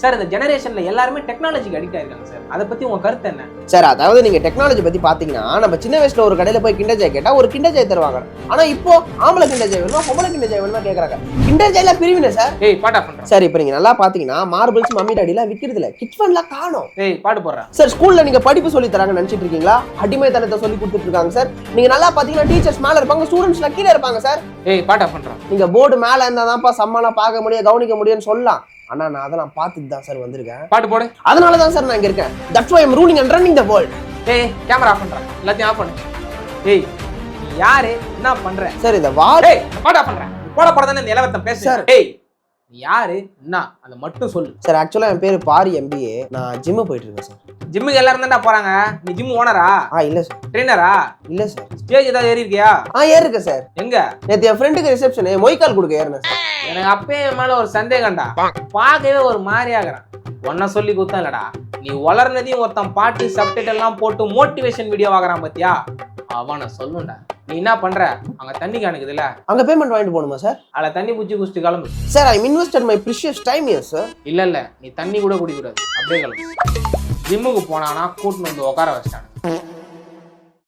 Sir இந்த ஜெனரேஷன்ல எல்லாருமே டெக்னாலஜிக்கு addict ஆயிருக்காங்க சார். அதை பத்தி உங்க கருத்து என்ன சார்? அதாவது நீங்க டெக்னாலஜி பத்தி பாத்தீங்கன்னா நம்ம சின்ன வயசுல ஒரு கடையில போய் கிண்டர் ஜாய் கேட்டா ஒரு கிண்டர் ஜாய் தருவாங்க. ஆனா இப்போ ஆம்பளை கிண்டர் ஜாய் வேணுமா பொம்பளை கிண்டர் ஜாய் வேணுமா கேக்குறாங்க. கிண்டர் ஜாய்ல பிரிவினை சார். பாட்டா பண்றேன் சார். இப்போ நீங்க நல்லா பாத்தீங்கன்னா மார்பிள்ஸ் மம்மி டாடில விக்கிறது இல்ல, கிட்ஸ் ஃபன்ல காணோம். பாட்டு போடுறேன் சார். ஸ்கூல்ல நீங்க படிப்பு சொல்லி தராங்க நினைச்சிட்டு இருக்கீங்களா? அடிமைத்தனத்தை சொல்லி கொடுத்துட்டு இருக்காங்க சார். நீங்க நல்லா பாத்தீங்கன்னா டீச்சர்ஸ் மேல இருப்பாங்க, ஸ்டூடெண்ட்ஸ்ல கீழே இருப்பாங்க சார். பாட்டா பண்றேன். நீங்க போர்டு மேல இருந்தாதான்ப்பா சம்மாலாம் பார்க்க முடியும் கவனிக்க முடியும்னு சொல்லலாம். ஆனா நான் அதெல்லாம் பார்த்துட்டு தான் சார் வந்திருக்கேன். பாட்டு போடு. அதனாலதான் சார் நான் இங்க இருக்கேன். That's why I am ruling and running the world. Camera off பண்றேன், எல்லாத்தையும் ஆஃப் பண்ணு. யாரு என்ன பண்ற சார்? இந்த வாட் பாட்டா பண்றேன். போட போறதானே இந்த இலவத்தம் பேசு சார். யாரு என்ன அதை மட்டும் சொல்லு சார். ஆக்சுவலா என் பேரு பாரி MBA. நான் ஜிம் போயிட்டு இருக்கேன் சார். ஜிம்முக்கு எல்லாரும் தான்டா போறாங்க. நீ ஜிம் ஓனரா? இல்ல சார். ட்ரெயினரா? இல்ல சார். ஸ்டேஜ் ஏதாவது ஏறி இருக்கியா? ஏறிருக்கேன் சார். எங்க? நேத்து என் ஃப்ரெண்டுக்கு ரிசப்ஷன் மொய்கால் கொடுக்க ஏறினேன் சார். எனக்கு அப்பயே மேல ஒரு சந்தேகம்டா. பார்க்கவே ஒரு மாதிரி ஆகுறான். ஒன்ன சொல்லி கொடுத்தா இல்லடா, நீ வளர்னதையும் ஒருத்தன் பாட்டு சப்டைட்டில் எல்லாம் போட்டு மோட்டிவேஷன் வீடியோ ஆகுறான் பாத்தியா, அவனை சொல்லுண்டா. நீ என்ன பண்ற? அங்க தண்ணி காணுக்குதுல்ல, அங்க பேமெண்ட் வாங்கிட்டு போகணுமா சார்? அதுல தண்ணி பூச்சி குடிச்சிட்டு கிளம்பு sir. I invested my precious time here sir. இல்ல நீ தண்ணி கூட குடிக்கூடாது, அப்படியே கிளம்பு. ஜிம்முக்கு போனானா கூட்டின்னு வந்து உட்கார வச்சிட்டாங்க.